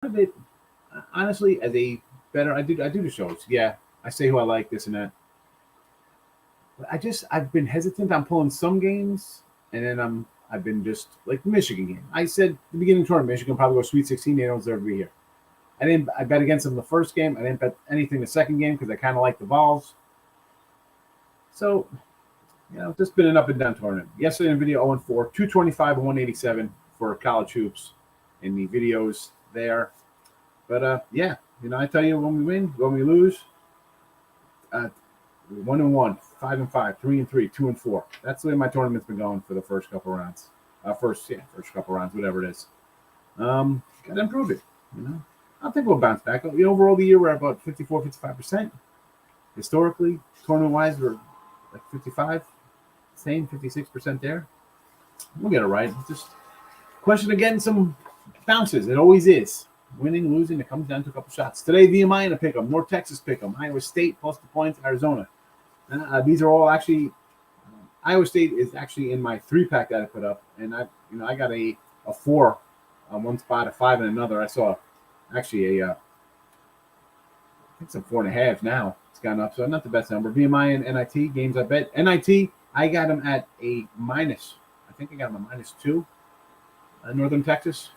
of it, honestly, as a better, I do the shows. Yeah, I say who I like, this and that. But I've been hesitant on pulling some games, and then I've been just like the Michigan game. I said the beginning of the tournament, Michigan probably go Sweet 16. They don't deserve to be here. I bet against them the first game. I didn't bet anything the second game because I kind of like the Vols. So, just been an up and down tournament. Yesterday in the video, 0-4, 225 and 187 for college hoops in the videos there. But yeah, I tell you, when we win, when we lose, 1-1, 5-5, 3-3, 2-4. That's the way my tournament's been going for the first couple rounds. First couple rounds, whatever it is. Gotta improve it. I think we'll bounce back. Overall the year we're at about 54, 55%. Historically, tournament-wise, we're like 55, same 56% there. We'll get it right. It's just a question of getting some bounces. It always is. Winning, losing, it comes down to a couple shots. Today, VMI in a pick 'em. North Texas pick 'em. Iowa State plus the points. Arizona. These are all actually. Iowa State is actually in my 3-pack that I put up, and I got a 4 on one spot, a 5 in another. I saw actually I think some 4.5 now. It's gone up, so not the best number. VMI and NIT games. I bet NIT. I got them at a minus. I think I got them a -2. Northern Texas,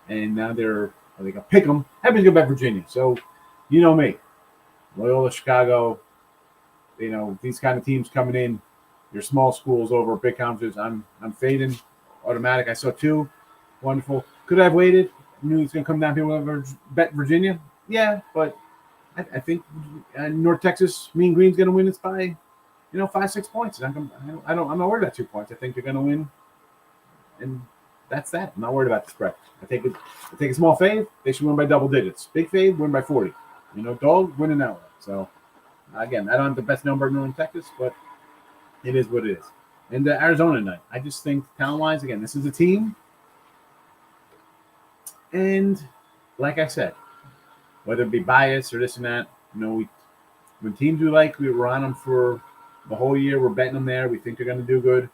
and now they're. I think I'll pick them. Happy to go back Virginia. So, you know me. Loyola, Chicago, these kind of teams coming in, your small schools over big conferences. I'm fading automatic. I saw 2. Wonderful. Could I have waited? Knew it's going to come down to whoever bet Virginia. Yeah, but I think North Texas, Mean Green's going to win this by, 5-6 points. I'm not worried about 2 points. I think they're going to win. And that's that. I'm not worried about the spread. I take a small fade. They should win by double digits. Big fade, win by 40. Dog, winning that way. So, again, I don't have the best number in Northern Texas, but it is what it is. And Arizona night, I just think talent-wise, again, this is a team. And like I said, whether it be bias or this and that, when teams we like, we were on them for the whole year. We're betting them there. We think they're going to do good.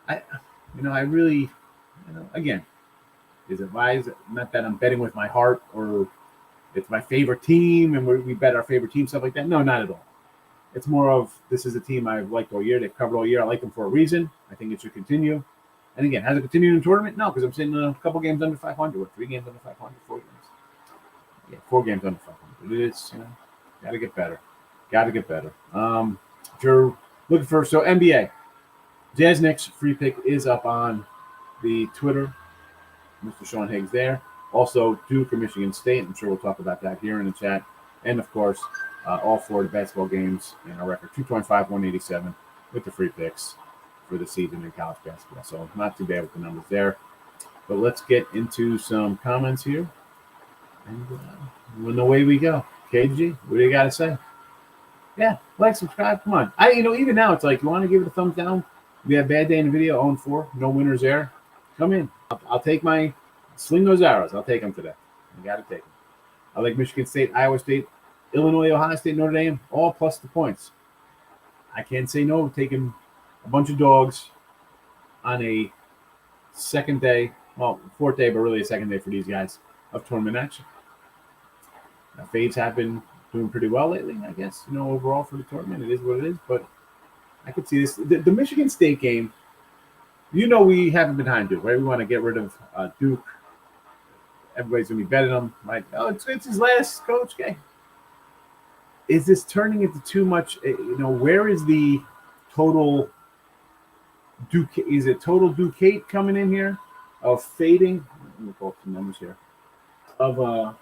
I really, again, is it wise? Not that I'm betting with my heart or it's my favorite team and we bet our favorite team, stuff like that. No, not at all. It's more of this is a team I've liked all year. They've covered all year. I like them for a reason. I think it should continue. And again, has it continued in the tournament? No, because I'm sitting a couple games under 500 or 3 games under 500, 4 games. Yeah, 4 games under 500. It is, got to get better. If you're looking for, so NBA. Jazz Knicks free pick is up on the Twitter. Mr. Sean Higgs there. Also, Duke or Michigan State. I'm sure we'll talk about that here in the chat. And, of course, all 4 of the basketball games in our record, 225, 187 with the free picks for the season in college basketball. So not too bad with the numbers there. But let's get into some comments here. And away we go. KG, what do you got to say? Yeah, like, subscribe. Come on. Even now, it's like, you want to give it a thumbs down? We have a bad day in the video, 0-4. No winners there. Come in. I'll take sling those arrows. I'll take them today. I got to take them. I like Michigan State, Iowa State, Illinois, Ohio State, Notre Dame, all plus the points. I can't say no to taking a bunch of dogs on a second day, well, 4th day, but really a second day for these guys of tournament action. Now, fades have been doing pretty well lately, I guess. Overall for the tournament, it is what it is. But I could see this. The Michigan State game, we haven't been behind Duke, right? We want to get rid of Duke. Everybody's going to be betting them, right? Oh, it's his last coach game. Is this turning into too much? Where is the total Duke? Is it total Duke coming in here of fading? Let me pull up some numbers here. Of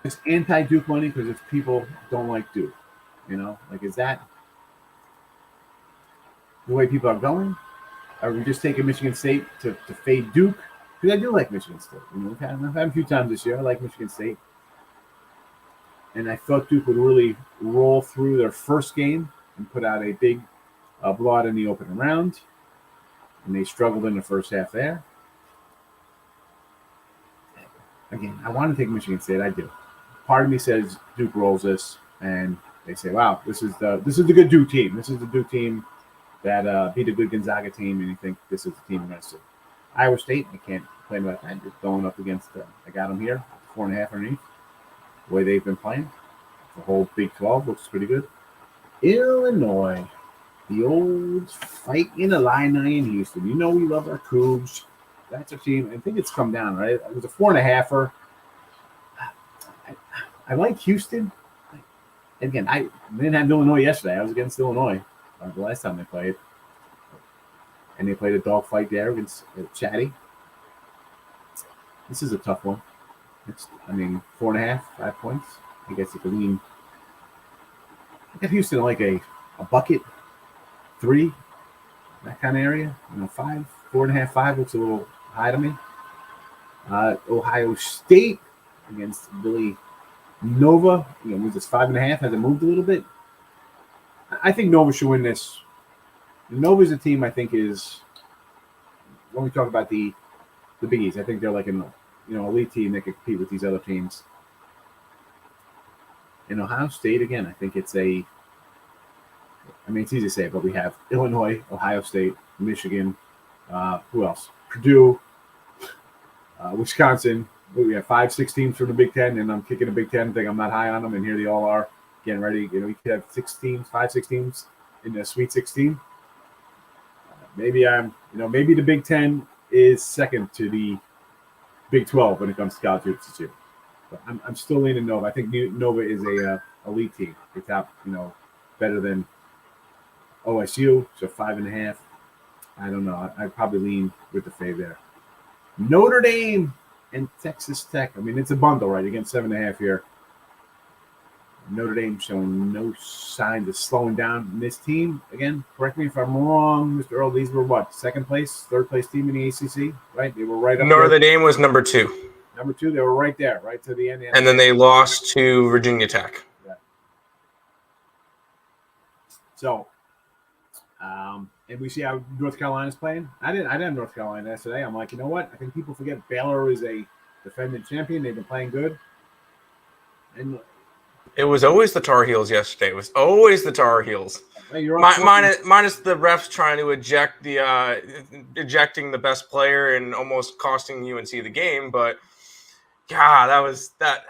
it's anti-Duke money because it's people don't like Duke. Is that the way people are going? Are we just taking Michigan State to fade Duke? Because I do like Michigan State. I've had a few times this year. I like Michigan State. And I thought Duke would really roll through their first game and put out a big blowout in the opening round. And they struggled in the first half there. Again, I want to take Michigan State. I do. Part of me says Duke rolls this, and they say, "Wow, this is the good Duke team. This is the Duke team that beat a good Gonzaga team," and you think this is the team we're going to see. Iowa State, I can't complain about that. Just going up against, I got them here, 4.5 underneath. The way they've been playing, the whole Big 12 looks pretty good. Illinois, the old Fighting Illini in Houston. You know we love our Cougs. That's a team. I think it's come down, right? It was a 4.5-er. I like Houston. Again, I didn't have Illinois yesterday. I was against Illinois the last time they played. And they played a dogfight there against Chatty. This is a tough one. 4.5, 5 points. I guess you could lean. I got Houston like a bucket, 3, that kind of area. 5, 4.5, 5 looks a little high to me. Ohio State against Billy Nova. Was this 5.5? Has it moved a little bit? I think Nova should win this. Nova's a team I think is, when we talk about the Big East, I think they're like an elite team that can compete with these other teams. In Ohio State, again, I think it's it's easy to say, but we have Illinois, Ohio State, Michigan, who else? Purdue, Wisconsin. We have 5, 6 teams from the Big Ten, and I'm kicking the Big Ten. Think I'm not high on them, and here they all are getting ready. We could have 6 teams, 5, 6 teams in the Sweet 16. Maybe maybe the Big Ten is second to the Big 12 when it comes to college hoops this year. But I'm still leaning Nova. I think Nova is a elite team. They top, better than OSU, so 5.5. I don't know. I'd probably lean with the fave there. Notre Dame and Texas Tech. It's a bundle, right? Against 7.5 here. Notre Dame showing no signs of slowing down in this team. Again, correct me if I'm wrong, Mr. Earl. These were what? Second place, third place team in the ACC, right? They were right up there. Notre Dame was number 2. Number 2, they were right there, right to the end. And then they lost to Virginia Tech. Yeah. So, and we see how North Carolina's playing. I didn't have North Carolina yesterday. I'm like, you know what? I think people forget Baylor is a defending champion. They've been playing good. And it was always the Tar Heels yesterday. It was always the Tar Heels. Hey, minus the refs trying to ejecting the best player and almost costing UNC the game. But God, that was that.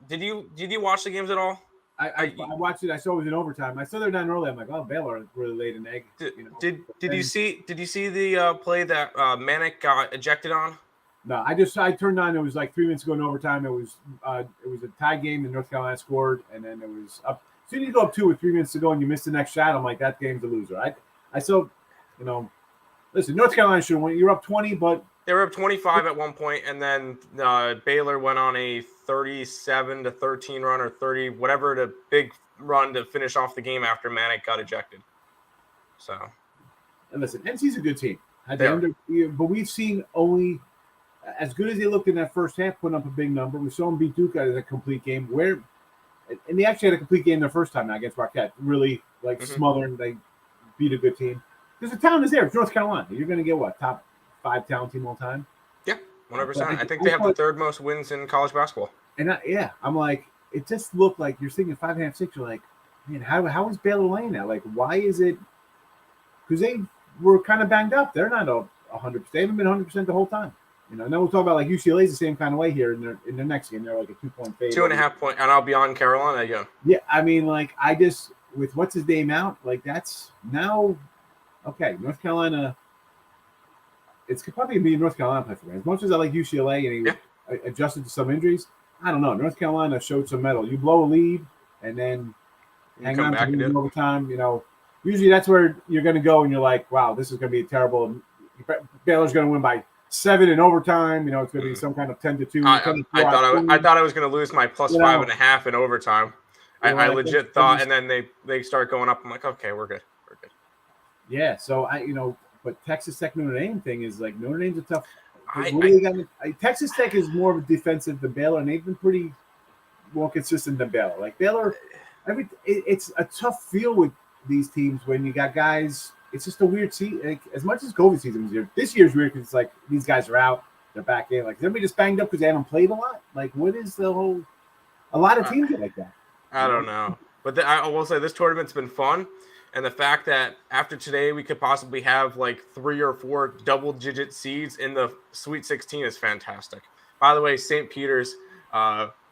Did you watch the games at all? I watched it. I saw it was in overtime. I saw they're down early. I'm like, oh, Baylor really laid an egg. Did you see the play that Manic got ejected on? No, I turned on. It was like 3 minutes ago in overtime. It was a tie game, and North Carolina scored, and then it was up. As soon as you go up 2 with 3 minutes to go and you miss the next shot, I'm like, that game's a loser. I still, listen, North Carolina should win. You're up 20, but they were up 25 at one point, and then Baylor went on a 37-13 run or 30, whatever, the big run to finish off the game after Manic got ejected. So, and listen, NC's a good team. But we've seen only. As good as they looked in that first half, putting up a big number. We saw them beat Duke out of a complete game. And they actually had a complete game their first time now against Marquette. Really, smothering. They beat a good team. Because the talent is there. It's North Carolina. You're going to get what? Top 5 talent team all time? Yeah, 100%. I think they have the third most wins in college basketball. And I'm like, it just looked like you're thinking 5.5, 6. You're like, man, how is Baylor laying that? Like, why is it? Because they were kind of banged up. They're not 100%. They haven't been 100% the whole time. And then we'll talk about like UCLA's the same kind of way here in their next game. They're like a 2-point favorite. 2.5 point, and I'll be on Carolina again. Yeah, I just with what's his name out, like that's now okay. North Carolina, it's probably gonna be North Carolina play for me. As much as I like UCLA and he adjusted to some injuries, I don't know. North Carolina showed some mettle. You blow a lead and then hang on to it overtime. Usually that's where you're gonna go and you're like, wow, this is gonna be terrible. Baylor's gonna win by 7 in overtime. It's going to be some kind of 10-2. I thought I was going to lose my plus 5.5 in overtime. I legit thought, and then they start going up. I'm like, okay, we're good. Yeah. So but Texas Tech Notre Dame thing is like Notre Dame's a tough. Texas Tech is more of a defensive than Baylor, and they've been pretty more consistent than Baylor. Like Baylor, it's a tough feel with these teams when you got guys. It's just a weird season. Like, as much as COVID season was weird, this year's weird because it's like these guys are out, they're back in. Like, is everybody just banged up because they haven't played a lot? Like, what is the whole? A lot of teams are like that. I don't know, but I will say this tournament's been fun, And the fact that after today we could possibly have like 3 or 4 double-digit seeds in the Sweet 16 is fantastic. By the way, St. Peter's,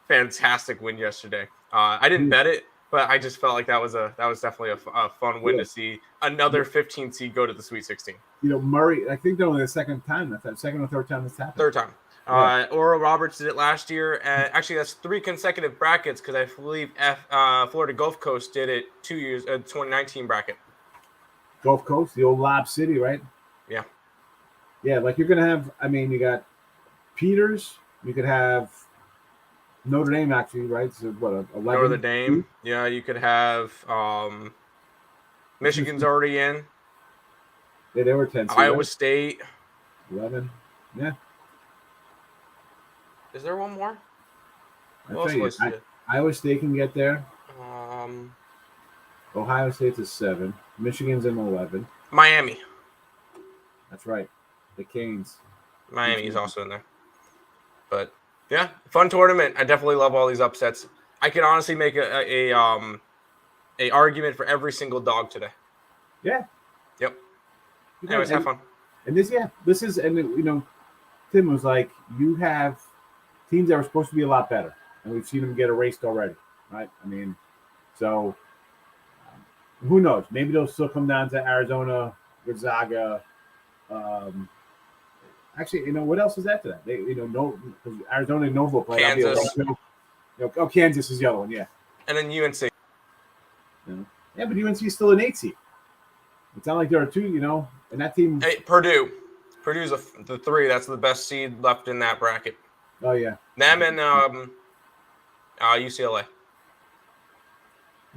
fantastic win yesterday. I didn't bet it, but I just felt like that was definitely a fun win to see another 15 seed go to the Sweet 16. Murray, I think they're only the second or third time this happened. Third time. Oral Roberts did it last year. Actually, that's 3 consecutive brackets because I believe Florida Gulf Coast did it 2 years, 2019 bracket. Gulf Coast, the old Lob City, right? Yeah. Yeah, like you're going to have, you got Peters, you could have Notre Dame, actually, right? So, what, 11? Notre Dame. Yeah, you could have Michigan's already in. Yeah, they were 10. Iowa right? State. 11. Yeah. Is there one more? Iowa State can get there. Um, Ohio State's a 7. Michigan's an 11. Miami. That's right. The Canes. Miami's also in there. But yeah, fun tournament. I definitely love all these upsets. I can honestly make a argument for every single dog today. Yeah. Yep. Anyways, have fun. And this is, and Tim was like, you have teams that are supposed to be a lot better, and we've seen them get erased already, right? So who knows? Maybe they'll still come down to Arizona, Gonzaga. Actually, what else is that to that? They, because Arizona and Nova play. Kansas. Kansas is the other one, yeah. And then UNC. Yeah, but UNC is still an 8 seed. It's not like there are 2, and that team. Hey, Purdue. Purdue's the 3. That's the best seed left in that bracket. Oh, yeah. Them and UCLA.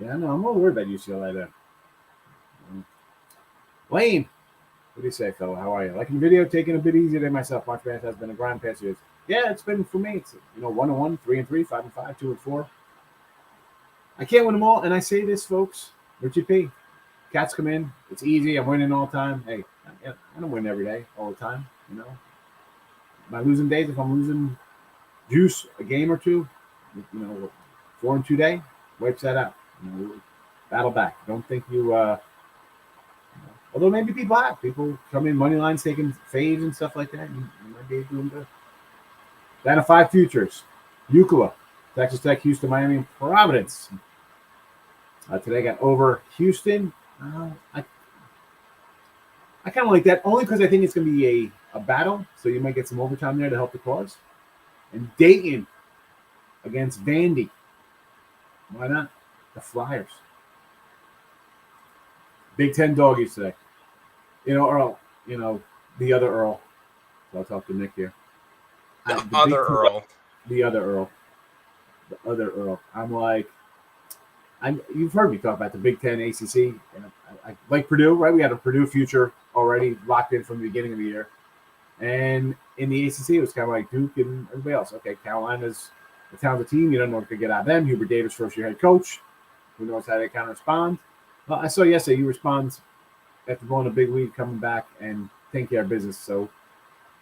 Yeah, I know. I'm a little worried about UCLA there. Wayne, what do you say, fella? How are you? Liking the video, taking a bit easier than myself. March Madness has been a grind past years. Yeah, it's been for me. It's 1-1, 3-3, 5-5, 2-4. I can't win them all, and I say this, folks. Richie P. Cats come in. It's easy. I'm winning all the time. Hey, I don't win every day, all the time. My losing days, if I'm losing juice a game or two, 4-2 day, wipes that out. Battle back. Don't think you. Although maybe people come in money lines taking fades and stuff like that. You might be doing good. Down to 5 futures. Euclid, Texas Tech, Houston, Miami, and Providence. Today I got over Houston. I kind of like that only because I think it's going to be a battle. So you might get some overtime there to help the cause. And Dayton against Vandy. Why not? The Flyers. Big Ten doggies today. Earl, the other Earl. So I'll talk to Nick here. The other Earl. I'm like, you've heard me talk about the Big Ten ACC. I like Purdue, right? We had a Purdue future already locked in from the beginning of the year. And in the ACC, it was kind of like Duke and everybody else. Okay, Carolina's a talented team. You don't know what to get out of them. Hubert Davis, first-year head coach. Who knows how they kind of respond? Well, I saw yesterday you respond after going a big lead, coming back and taking care of business. So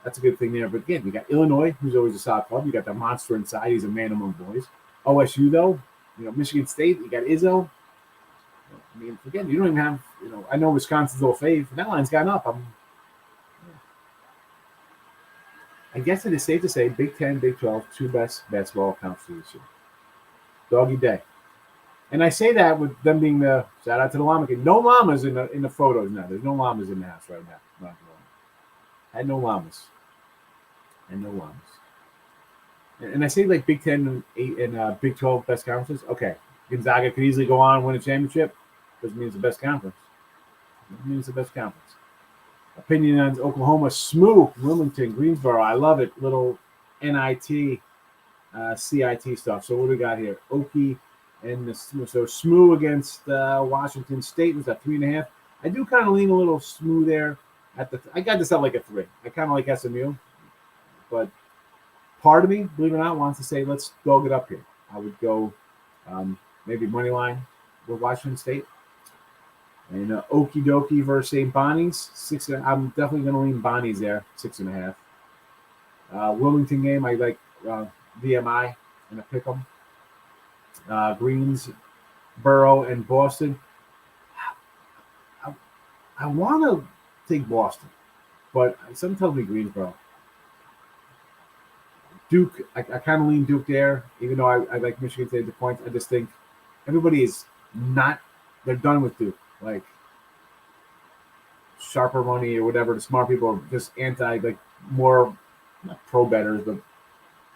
that's a good thing there. But again, you got Illinois, who's always a solid club. You got the monster inside. He's a man among boys. OSU, though, Michigan State, you got Izzo. Again, you don't even have, I know Wisconsin's a little fave. That line's gone up. I guess it is safe to say Big 10, Big 12, 2 best basketball conferences this year. Doggy day. And I say that with them being the shout out to the llama kid. No llamas in the photos now. There's no llamas in the house right now. Had no llamas. And I say like Big 10 and 8 and Big 12 best conferences. Okay, Gonzaga could easily go on and win a championship. Doesn't mean it's the best conference. It means the best conference. Opinion on Oklahoma, SMU, Wilmington, Greensboro. I love it. Little NIT, CIT stuff. So what do we got here? Okie and so SMU against Washington State was at 3.5. I do kind of lean a little SMU there. I got this at like a 3. I kind of like SMU, but part of me, believe it or not, wants to say let's dog it up here. I would go maybe money line with Washington State. And Okie dokie versus St. Bonnie's, 6. I'm definitely going to lean Bonnie's there, 6.5. Wilmington game, I like VMI and a pick 'em. Greensboro and Boston. I want to take Boston, but something tells me Greensboro. Duke, I kind of lean Duke there, even though I like Michigan State at the points. I just think everybody is not, they're done with Duke. Like, sharper money or whatever, the smart people are just like, more, not pro betters, but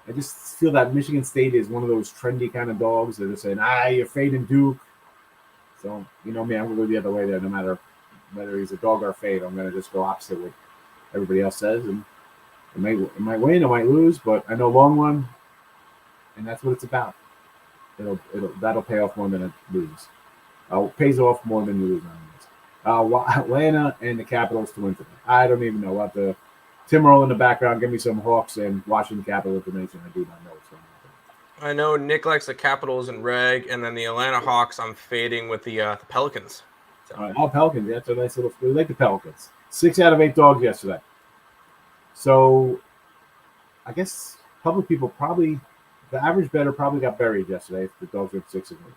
I just feel that Michigan State is one of those trendy kind of dogs that are saying, you're fading Duke. So, you know me, I'm going to go the other way there, no matter whether he's a dog or a fade. I'm going to just go opposite what everybody else says. And it might win, it might lose, but I know long run, and that's what it's about. That'll pay off more than it loses. Pays off more than you lose on this. Atlanta and the Capitals to win today. I don't even know what the Tim roll in the background. Give me some Hawks and Washington Capital information. I do not know what's going on. I know Nick likes the Capitals and Reg, and then the Atlanta Hawks. I'm fading with the Pelicans. So. All Pelicans. That's a nice little. We like the Pelicans. 6 out of 8 dogs yesterday. So, I guess public people probably, the average bettor probably got buried yesterday if the dogs went 6 and 8.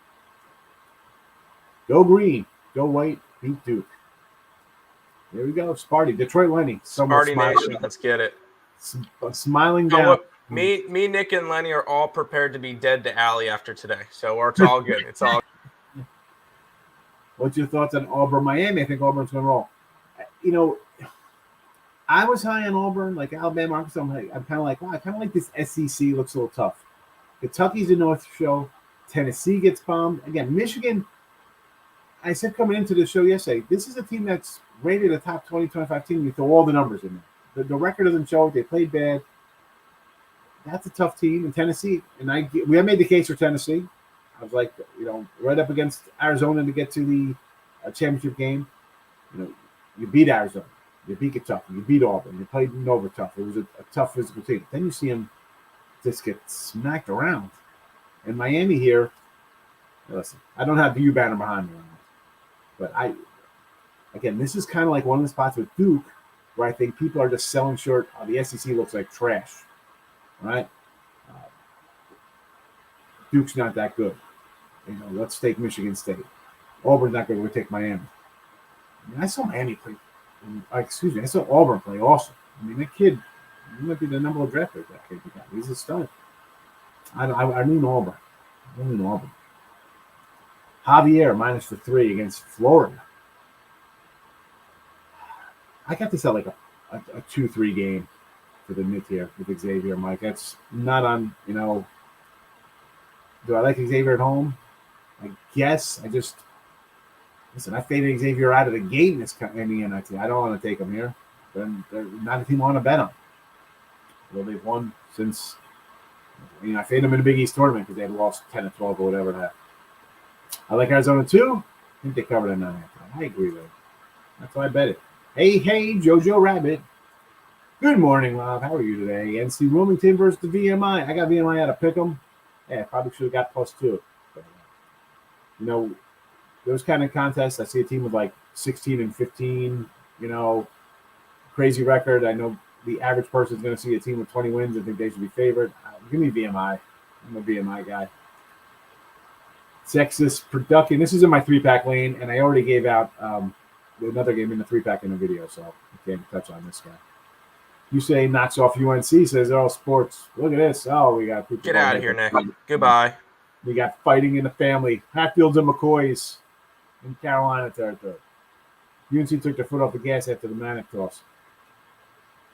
Go green, go white, beat Duke. Here we go, Sparty, Detroit Lenny. Sparty Nation, let's get it. Smiling down. Me, Nick, and Lenny are all prepared to be dead to Allie after today, so it's all good. It's all. What's your thoughts on Auburn, Miami? I think Auburn's going to roll. You know, I was high on Auburn, like Alabama, Arkansas. I'm kind of like, wow, I kind of like this SEC. Looks a little tough. Kentucky's a North show. Tennessee gets bombed. Again, Michigan, I said coming into the show yesterday, this is a team that's rated a top 20, 25 team. You throw all the numbers in there. The record doesn't show it. They played bad. That's a tough team in Tennessee. And we made the case for Tennessee. I was like, you know, right up against Arizona to get to the championship game. You know, you beat Arizona. You beat Kentucky. You beat Auburn. You played Notre tough. It was a tough physical team. Then you see them just get smacked around. And Miami here, listen, I don't have the U banner behind me on this. But again, this is kind of like one of the spots with Duke where I think people are just selling short. The SEC looks like trash, right? Duke's not that good. You know, let's take Michigan State. Auburn's not good. We'll take Miami. I mean, I saw Miami play. I saw Auburn play awesome. I mean, that kid, he might be the number 1 draft pick. That kid got. He's a stud. I mean Auburn. I mean Auburn. Javier minus the 3 against Florida. I got this at like a 2-3 game for the Nit here with Xavier, Mike. That's not on, you know. Do I like Xavier at home? I guess. Listen, I faded Xavier out of the gate in the NIT. I don't want to take them here. They're not a team I want to bet on. Well, they've won since, you know, I faded them in the Big East tournament because they had lost 10 or 12 or whatever that. I like Arizona too. I think they covered a 9. I agree with it. That's why I bet it. Hey, Jojo Rabbit. Good morning, Rob. How are you today? NC Wilmington versus the VMI. I got VMI out of Pick'em. Yeah, probably should have got +2. But, you know, those kind of contests, I see a team with like 16 and 15, you know, crazy record. I know the average person is going to see a team with 20 wins and think they should be favored. Give me VMI. I'm a VMI guy. Texas production. This is in my 3-pack lane, and I already gave out another game in the 3-pack in the video, so I can't touch on this guy. You say knocks off UNC, says all sports. Look at this. Oh, we got people. Get out of here, Nick. Goodbye. We got fighting in the family. Hatfields and McCoys in Carolina territory. UNC took their foot off the gas after the Manic toss.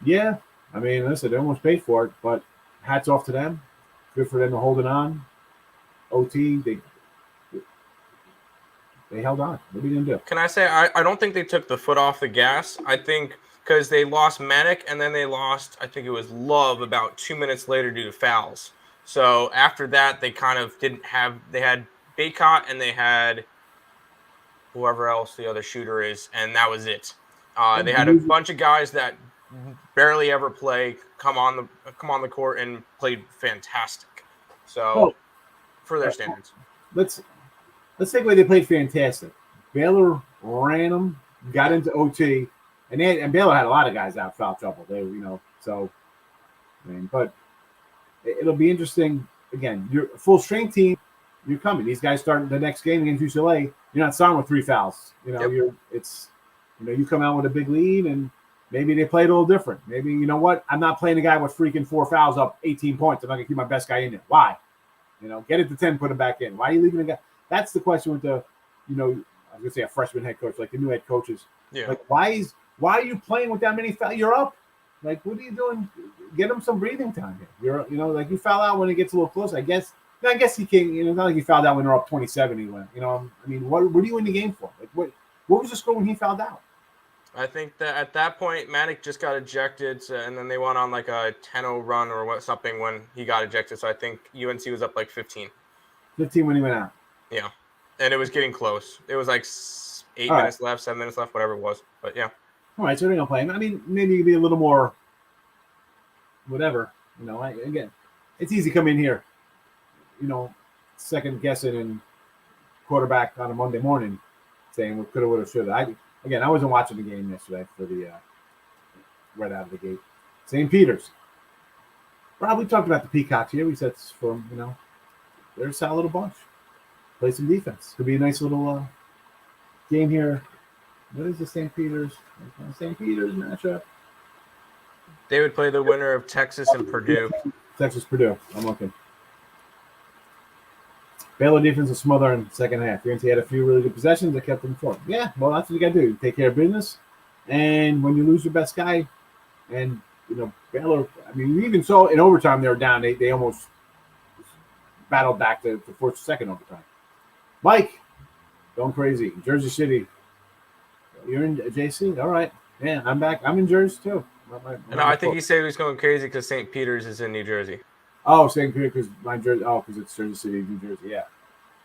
Yeah, I mean, listen, they almost paid for it, but hats off to them. Good for them to hold it on. OT, they held on. What are you going to do? Can I say, I don't think they took the foot off the gas. I think because they lost Manic and then they lost, I think it was Love about 2 minutes later due to fouls. So after that, they kind of didn't have, they had Baycott and they had whoever else the other shooter is, and that was it. They had a bunch of guys that barely ever play come on the court and played fantastic. So for their standards, let's take away they played fantastic. Baylor ran them, got into OT, and Baylor had a lot of guys out foul trouble. They, you know, so I mean, but it'll be interesting. Again, you're a full strength team. You're coming. These guys starting the next game against UCLA. You're not starting with 3 fouls. You know, yep. it's You come out with a big lead, and maybe they play it a little different. Maybe, you know what? I'm not playing a guy with freaking 4 fouls up 18 points. I'm not going to keep my best guy in there. Why? Get it to 10, put him back in. Why are you leaving a guy? That's the question with the, I was going to say a freshman head coach, like the new head coaches. Yeah. Like, why are you playing with that many fouls? You're up. Like, what are you doing? Get him some breathing time here. Like you foul out when it gets a little close. I guess he can. It's not like he fouled out when they're up 27. He went. What are you in the game for? Like, what was the score when he fouled out? I think that at that point, Manek just got ejected, and then they went on like a 10-0 run or something when he got ejected. So I think UNC was up like 15. 15 when he went out. Yeah, and it was getting close. It was like 8 All minutes left, 7 minutes left, whatever it was. But yeah. All right, so they're gonna play him. I mean, maybe you can be a little more, whatever. Again, it's easy to come in here, second guessing and quarterback on a Monday morning, saying we coulda, woulda, shoulda. I wasn't watching the game yesterday for the right out of the gate. St. Peter's. Rob, we talked about the Peacocks here. We said they're a solid little bunch. Play some defense. Could be a nice little game here. What is the St. Peter's matchup? They would play the winner of Texas and Purdue. Texas-Purdue. I'm looking. Baylor defense was smothered in the second half. UNC had a few really good possessions that kept them forward. Yeah, well, that's what you got to do. You take care of business. And when you lose your best guy, and, Baylor, we even saw in overtime they were down. They almost battled back to force the second overtime. Mike, going crazy. Jersey City. You're in JC? All right. Yeah, I'm back. I'm in Jersey, too. I think he said he was going crazy because St. Peter's is in New Jersey. Oh, St. Peter, because because it's Jersey City, New Jersey. Yeah,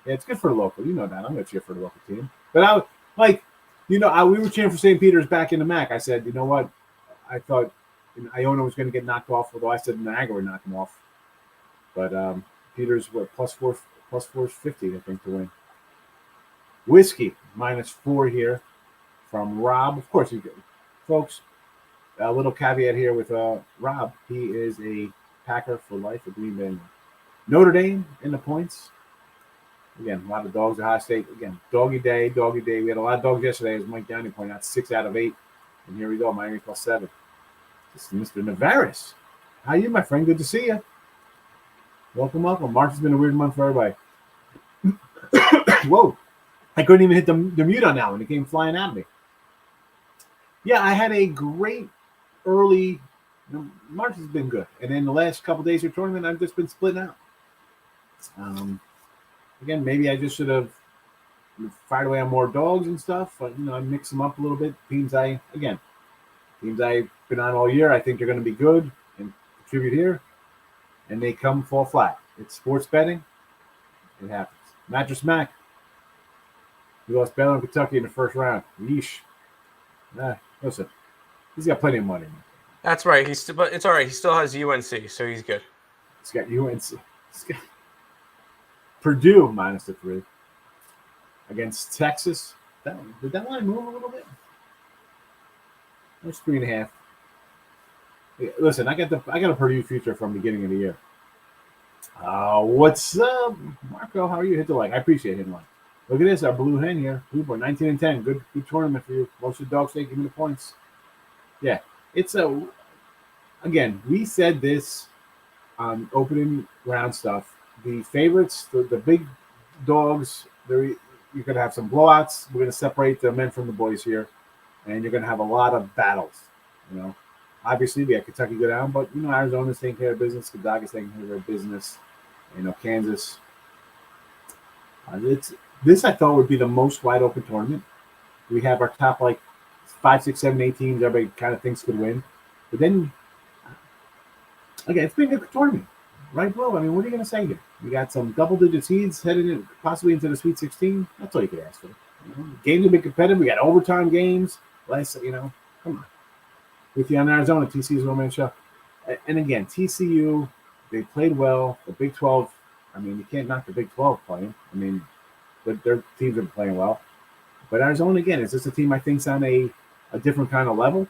it's good for the local. You know that. I'm going to cheer for the local team. But we were cheering for St. Peter's back in the MAC. I said, you know what? I thought Iona was going to get knocked off, although I said Niagara would knock him off. But Peter's plus 450, I think, to win. Whiskey -4 here from Rob. Of course, folks. A little caveat here with Rob. He is a Packer for life at Green Bay. Notre Dame in the points. Again, a lot of dogs at Ohio State. Again, doggy day. We had a lot of dogs yesterday, as Mike Downey pointed out, 6 out of 8. And here we go, Miami +7. This is Mr. Navarez. How are you, my friend? Good to see you. Welcome. March has been a weird month for everybody. Whoa. I couldn't even hit the mute on that one. It came flying at me. Yeah, I had a great early – March has been good. And then the last couple days of tournament, I've just been splitting out. Again, maybe I just should have fired away on more dogs and stuff. But, I mix them up a little bit. Teams I've been on all year, I think they're going to be good and contribute here. And they fall flat. It's sports betting. It happens. Mattress Mac. We lost Baylor and Kentucky in the first round. Yeesh. Listen, he's got plenty of money. That's right. But it's all right. He still has UNC, so he's good. He's got UNC. He's got Purdue -3 against Texas. Did that line move a little bit? There's 3.5. Listen, I got a Purdue future from the beginning of the year. What's up, Marco? How are you? Hit the like. I appreciate hitting like. Look at this, our blue hen here. Blue boy, 19-10. Good tournament for you. Most of the dogs take. Give me the points. Yeah, it's again, we said this on opening round stuff. The favorites, the big dogs, you're going to have some blowouts. We're going to separate the men from the boys here, and you're going to have a lot of battles. Obviously, we had Kentucky go down, but, Arizona's taking care of business. Gonzaga's taking care of business. Kansas. This, I thought, would be the most wide open tournament. We have our top, 5, 6, 7, 8 teams everybody kind of thinks could win. But then, again, it's been a good tournament. Right, bro? What are you going to say here? We got some double-digit seeds headed possibly into the Sweet 16. That's all you could ask for. Games have been competitive. We got overtime games. Come on. With you on Arizona, TCU's one-man show. And again, TCU, they played well. The Big 12, you can't knock the Big 12 playing. But their teams are playing well. But Arizona, again, is this a team I think's on a different kind of level?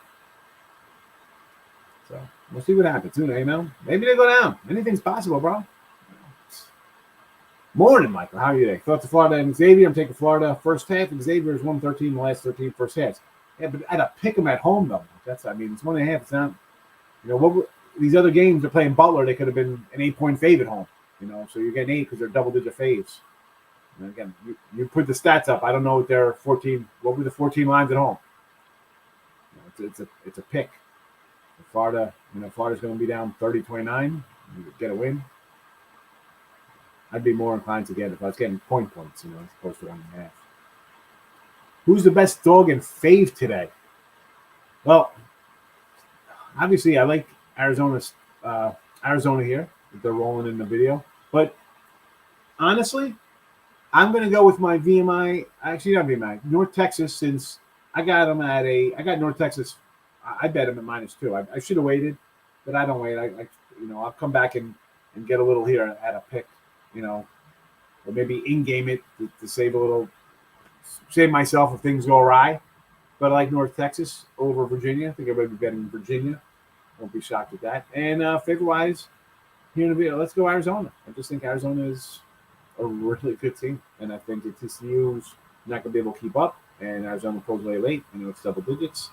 So we'll see what happens. Maybe they go down. Anything's possible, bro. Morning, Michael. How are you today? Thoughts of Florida and Xavier. I'm taking Florida first half. Xavier is 113 the last 13 first halves. Yeah, but at a pick 'em at home though. That's I mean it's 1.5. It's not. These other games they're playing Butler. They could have been an 8-point fave at home. So you're getting 8 because they're double-digit faves. And again, you put the stats up. I don't know what their 14. What were the 14 lines at home? It's a pick. Florida's going to be down 30-29. You get a win. I'd be more inclined to get if I was getting points, as opposed to 1.5. Who's the best dog in fave today? Well, obviously I like Arizona here. They're rolling in the video, but honestly, I'm going to go with my VMI. Actually, not VMI. North Texas, since I got them I got North Texas. I bet them at -2. I should have waited, but I don't wait. I'll come back and get a little here at a pick, or maybe in-game it to save myself if things go awry. But I like North Texas over Virginia. I think everybody would be betting Virginia. Won't be shocked at that. And favorite-wise, here in the video, let's go Arizona. I just think Arizona is a really good team, and I think the TCU's not going to be able to keep up. And Arizona pulls away late. It's double digits.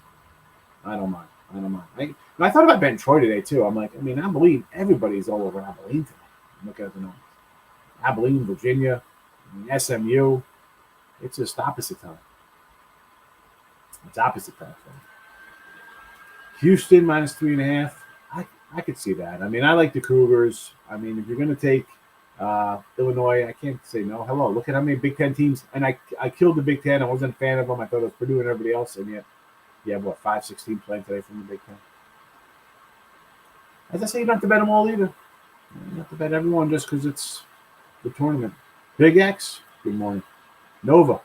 I don't mind. I thought about betting Troy today too. I'm like, Abilene. Everybody's all over Abilene today. Look at the numbers. Abilene, Virginia, SMU. It's just opposite time. It's opposite time. Houston -3.5. I could see that. I like the Cougars. If you're going to take Illinois, I can't say no. Hello, look at how many Big Ten teams. And I killed the Big Ten. I wasn't a fan of them. I thought it was Purdue and everybody else. And yet, you have 5-6 teams playing today from the Big Ten. As I say, you don't have to bet them all either. You don't have to bet everyone just because it's the tournament. Big X, good morning. Nova.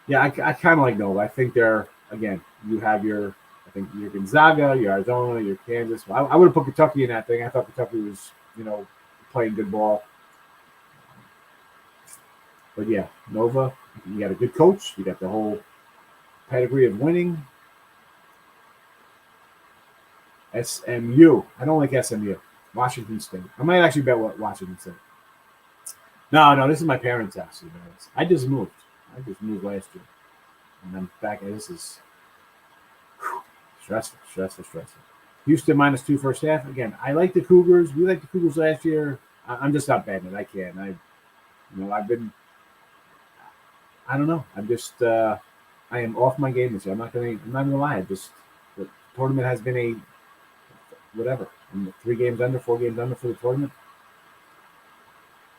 Yeah, I kind of like Nova. I think you have your Gonzaga, your Arizona, your Kansas. Well, I would have put Kentucky in that thing. I thought Kentucky was, playing good ball. But yeah, Nova, you got a good coach. You got the whole pedigree of winning. SMU. I don't like SMU. Washington State. I might actually bet Washington State. No, this is my parents' house. I just moved. Last year. And I'm back. This is stressful. Houston -2 first half. Again, I like the Cougars. We liked the Cougars last year. I'm just not betting it. I can't. I've been. I don't know. I'm just. I am off my game this year. I'm not gonna lie. The tournament has been a whatever. I'm 3 games under, 4 games under for the tournament.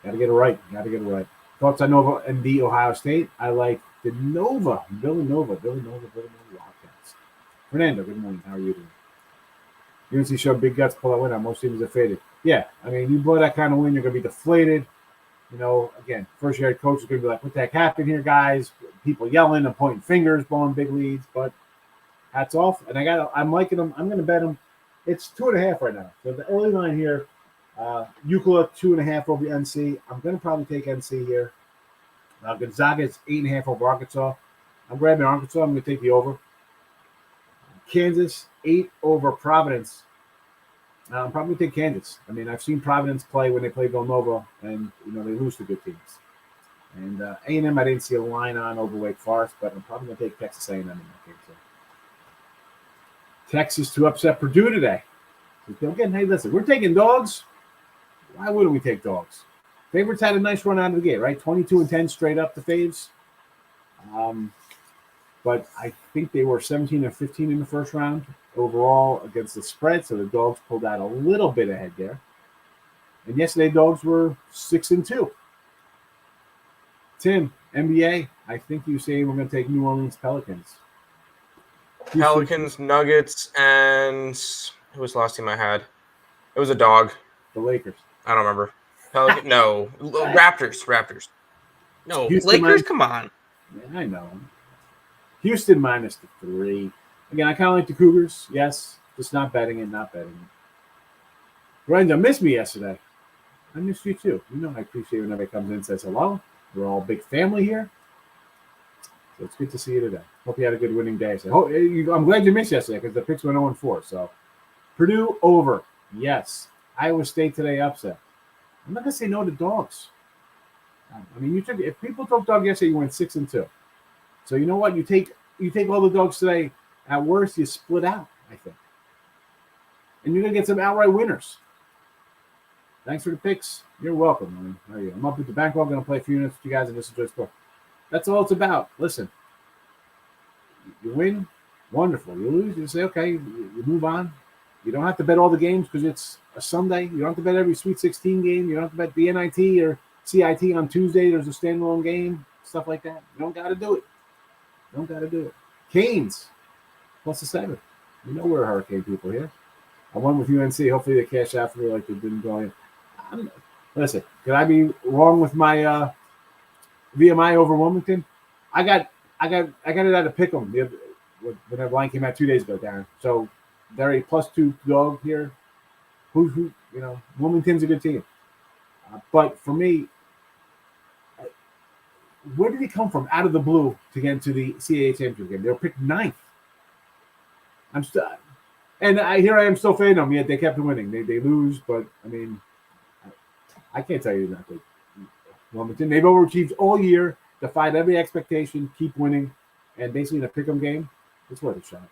Got to get it right. Thoughts on Nova and the Ohio State? I like the Nova. Villanova Wildcats. Fernando, good morning. How are you doing? UNC showed big guts, pull that win out. Most teams are faded. Yeah, you blow that kind of win, you're going to be deflated. Again, first year head coach is going to be like, what the heck happened here, guys? People yelling and pointing fingers, blowing big leads. But hats off. And I'm liking them. I'm going to bet them. It's 2.5 right now. So the early line here, UCLA 2.5 over NC. I'm going to probably take NC here. Gonzaga is 8.5 over Arkansas. I'm grabbing Arkansas. I'm going to take the over. Kansas 8 over Providence. I'm probably going to take Kansas. I've seen Providence play when they play Villanova, and they lose to good teams. And A&M, I didn't see a line on over Wake Forest, but I'm probably going to take Texas A&M in that game too. Texas to upset Purdue today. Again, hey, listen, we're taking dogs. Why wouldn't we take dogs? Favorites had a nice run out of the gate, right? 22-10 straight up the faves. But I think they were 17-15 in the first round overall against the spread, so the dogs pulled out a little bit ahead there. And yesterday, dogs were 6-2. Tim, NBA, I think you say we're going to take New Orleans Pelicans. Pelicans, Nuggets, and who was the last team I had? It was a dog. The Lakers. I don't remember. No. Raptors. No, Houston Lakers, come on. Yeah, I know. Houston -3. Again, I kind of like the Cougars. Yes, just not betting it. Brenda missed me yesterday. I missed you too. I appreciate when everybody comes in and says hello. We're all a big family here. So it's good to see you today. Hope you had a good winning day. So, I'm glad you missed yesterday because the picks went 0-4. So Purdue over. Yes. Iowa State today upset. I'm not going to say no to dogs. If people took dog yesterday, you went 6-2. So you know what? You take you take all the dogs today. At worst, you split out, I think. And you're going to get some outright winners. Thanks for the picks. You're welcome. Man. There you go. I'm up at the bankroll. I'm going to play a few minutes with you guys and just enjoy the sport. That's all it's about. Listen, you win, wonderful. You lose, you say, okay, you move on. You don't have to bet all the games because it's a Sunday. You don't have to bet every Sweet 16 game. You don't have to bet the NIT or CIT on Tuesday. There's a standalone game, stuff like that. You don't got to do it. You don't got to do it. Canes, +7. You know we're Hurricane people here. I won with UNC. Hopefully they cash out for me like they didn't go in. Listen, could I be wrong with my VMI over Wilmington? I got it at a pick 'em when that line came out 2 days ago, Darren. So they're a +2 dog here. Who Wilmington's a good team. But for me, where did he come from out of the blue to get into the CAA championship game? They were picked 9th. Here I am still fading them. Yet they kept winning. They lose, but I mean, I can't tell you nothing. Wilmington, they've overachieved all year, defied every expectation, keep winning, and basically in a pick'em game, it's worth a shot.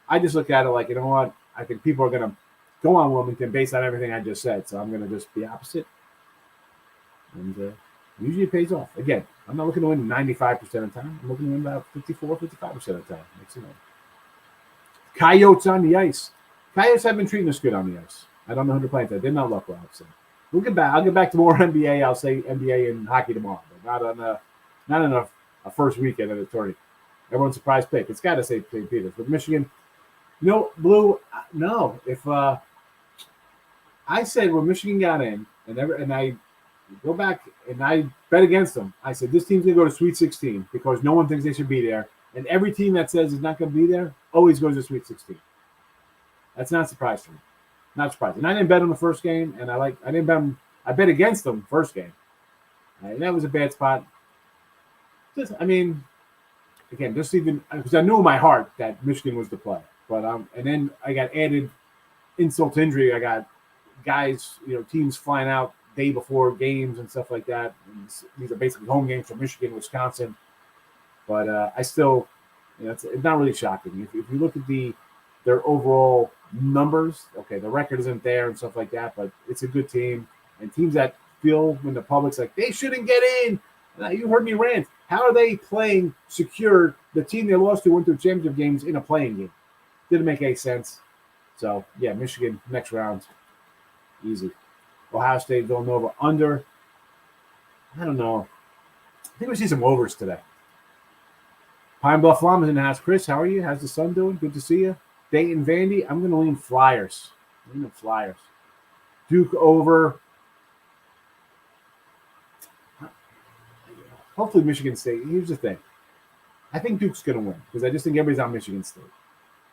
I just look at it like, you know what? I think people are going to go on Wilmington based on everything I just said, so I'm going to just be opposite. And usually it pays off. Again, I'm not looking to win 95% of the time. I'm looking to win about 54, 55% of the time. Makes it nice. Coyotes on the ice. Coyotes have been treating us good on the ice. I don't know who they're playing today. They're not luck well, so we'll get back. I'll get back to more NBA. I'll say NBA and hockey tomorrow, but not on a first weekend of the tournament. Everyone's surprise pick. It's got to say St. Peter's. But Michigan, Blue, no. If I said when Michigan got in, and I go back and I bet against them, I said this team's going to go to Sweet 16 because no one thinks they should be there. And every team that says it's not going to be there always goes to Sweet 16. That's not surprising me. Not surprising. And I didn't bet on the first game, and I didn't bet them. I bet against them first game. And that was a bad spot. Again, just even because I knew in my heart that Michigan was the play. But and then I got added insult to injury. I got guys, teams flying out day before games and stuff like that. And these are basically home games for Michigan, Wisconsin. But I still, it's not really shocking. If you look at their overall numbers, okay, the record isn't there and stuff like that, but it's a good team. And teams that feel when the public's like, they shouldn't get in. You heard me rant. How are they playing secure? The team they lost to went through championship games in a playing game. Didn't make any sense. So, yeah, Michigan, next round. Easy. Ohio State, Villanova, under. I don't know. I think we see some overs today. Pine Bluff Llama's in the house. Chris, how are you? How's the sun doing? Good to see you. Dayton Vandy, I'm going to lean Flyers. Duke over. Hopefully Michigan State. Here's the thing. I think Duke's going to win because I just think everybody's on Michigan State.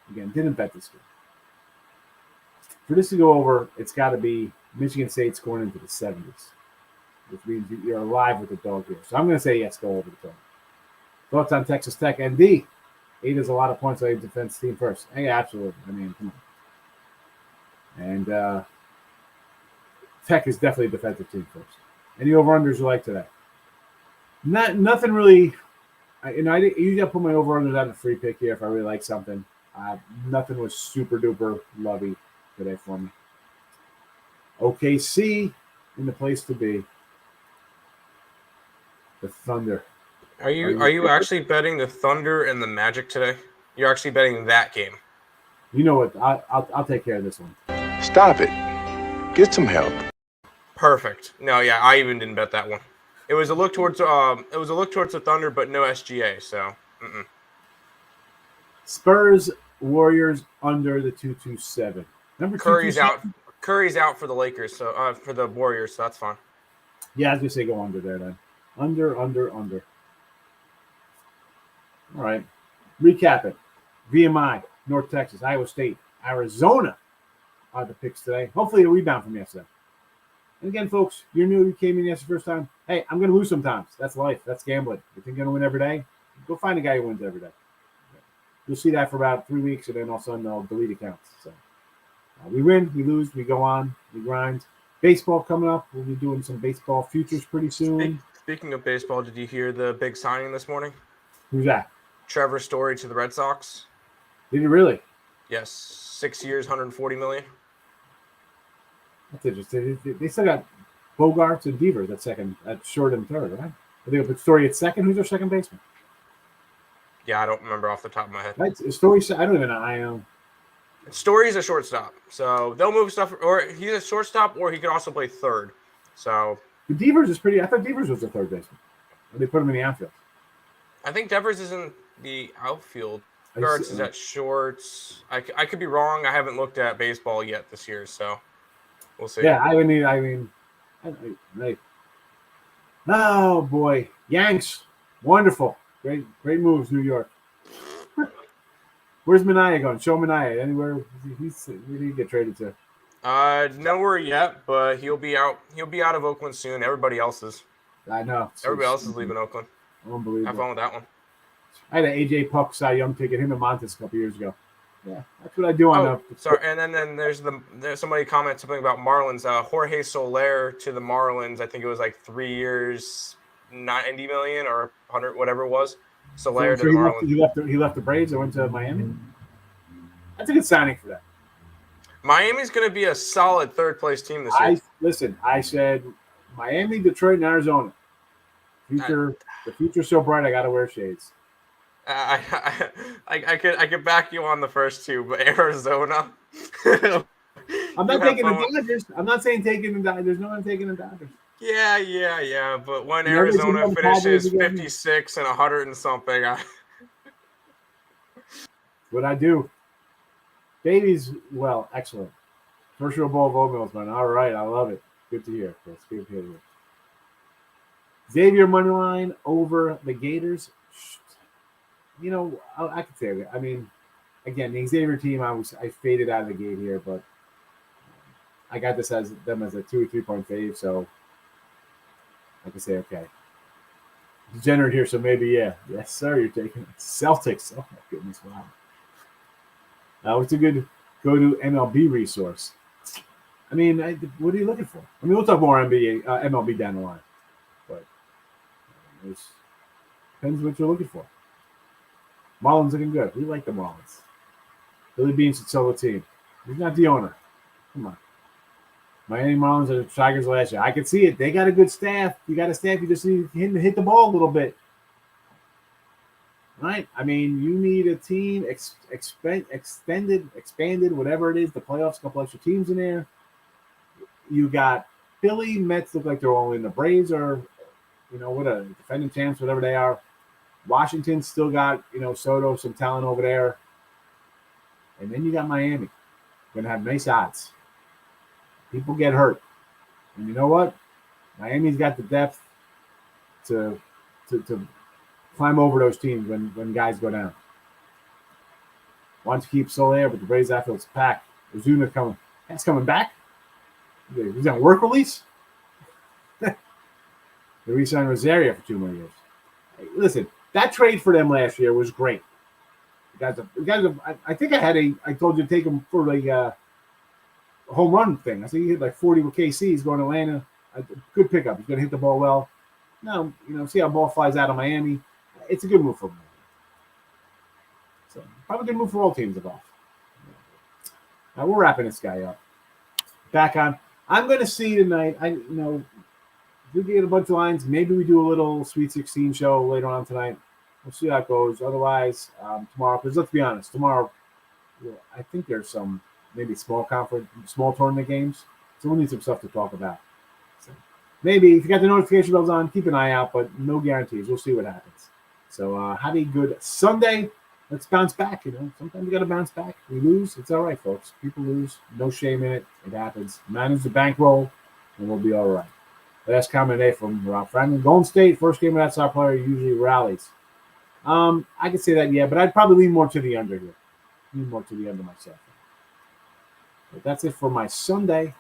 Again, didn't bet this game. For this to go over, it's got to be Michigan State scoring into the 70s, which means you're alive with the dog here. So I'm going to say yes, go over the dog. Thoughts on Texas Tech? ND. 8 is a lot of points on a defense team first. Yeah, absolutely. I mean, come on. And Tech is definitely a defensive team first. Any over-unders you like today? Nothing really. I usually put my over-unders on a free pick here if I really like something. Nothing was super-duper lovey today for me. OKC in the place to be. The Thunder. Are you actually betting the Thunder and the Magic today? You're actually betting that game. You know what? I'll take care of this one. Stop it. Get some help. Perfect. No, yeah, I even didn't bet that one. It was a look towards the Thunder, but no SGA. So. Spurs Warriors under the 227. Number Curry's out. Curry's out for the Lakers, so for the Warriors, so that's fine. Yeah, I was gonna say go under there then. Under. All right. Recap it. VMI, North Texas, Iowa State, Arizona are the picks today. Hopefully a rebound from yesterday. And again, folks, you're new, you came in yesterday first time. Hey, I'm going to lose sometimes. That's life. That's gambling. If you're going to win every day, go find a guy who wins every day. You'll see that for about 3 weeks, and then all of a sudden they'll delete accounts. So we win, we lose, we go on, we grind. Baseball coming up. We'll be doing some baseball futures pretty soon. Speaking of baseball, did you hear the big signing this morning? Who's that? Trevor Story to the Red Sox. Did you really? Yes, 6 years, 140 million. That's interesting. They still got Bogarts and Devers at short and third, right? I think put Story at second. Who's their second baseman? Yeah, I don't remember off the top of my head. Right? Story. I don't even know. I know. Story's a shortstop, so they'll move stuff. Or he's a shortstop, or he could also play third. So But Devers is pretty. I thought Devers was the third baseman. They put him in the outfield. I think Devers is in the outfield. Guards is at shorts. I could be wrong. I haven't looked at baseball yet this year, so we'll see. Yeah, I mean, oh boy, Yanks, wonderful, great moves, New York. Where's Minaya going? Show Minaya anywhere. Where did he get traded to? Nowhere yet, but he'll be out. He'll be out of Oakland soon. Everybody else is. I know. Everybody else is leaving Oakland. Unbelievable. Have fun with that one. I had an AJ Puck Cy Young ticket, him and Montes a couple years ago. Yeah, that's what I do on sorry, and then there's somebody commented something about Marlins. Jorge Soler to the Marlins. I think it was like 3 years, 90 million or 100, whatever it was. Soler to the Marlins. He left the Braves and went to Miami. That's a good signing for them. Miami's going to be a solid third place team this year. Listen, I said Miami, Detroit, and Arizona. The future's so bright. I got to wear shades. I could back you on the first two, but Arizona. I'm not taking the Dodgers. I'm not saying taking the Dodgers. There's no one taking the Dodgers. Yeah. But when Arizona finishes 56 and 100 and something, what I do. Babies, well, excellent. First row bowl of oatmeal, man. All right, I love it. Good to hear, Chris. Good to hear. Xavier moneyline over the Gators. You know, I could say that. I mean, again, the Xavier team, I faded out of the gate here, but I got this as them as a 2 or 3 point fave, so I can say okay. Degenerate here, so maybe yes, sir. You're taking it. Celtics. Oh my goodness, wow. It's a good go-to MLB resource. I mean, what are you looking for? I mean, we'll talk more MLB down the line, but it depends what you're looking for. Marlins looking good. We like the Marlins. Billy Bean should sell the team. He's not the owner. Come on. Miami Marlins are the Tigers last year. I can see it. They got a good staff. You got a staff. You just need him to hit the ball a little bit. Right? I mean, you need a team expanded, whatever it is. The playoffs, a couple extra teams in there. You got Philly, Mets look like they're all in. The Braves are, what a defending champs, whatever they are. Washington still got, Soto, some talent over there. And then you got Miami. Going to have nice odds. People get hurt. And you know what? Miami's got the depth to climb over those teams when guys go down. Want to keep Soler, but the Braves outfield's packed. Ozuna coming. That's coming back. He's on work release. They re-signed Rosario for 2 more years. Hey, listen, that trade for them last year was great. I think I told you to take him for a home run thing. I think he hit like 40 with KC. He's going to Atlanta. A good pickup. He's going to hit the ball well. Now, see how the ball flies out of Miami. It's a good move for him. So, probably a good move for all teams involved. Now, we're wrapping this guy up. Back on. I'm going to see tonight. We get a bunch of lines. Maybe we do a little Sweet 16 show later on tonight. We'll see how it goes. Otherwise, tomorrow, because let's be honest, tomorrow, I think there's some maybe small tournament games. So we'll need some stuff to talk about. So maybe if you got the notification bells on, keep an eye out, but no guarantees. We'll see what happens. So have a good Sunday. Let's bounce back. Sometimes you got to bounce back. We lose. It's all right, folks. People lose. No shame in it. It happens. Manage the bankroll, and we'll be all right. Last comment today from Rob Franklin. Golden State, first game of that star player usually rallies. I could say that, yeah, but I'd probably lean more to the under here. Lean more to the under myself. But that's it for my Sunday.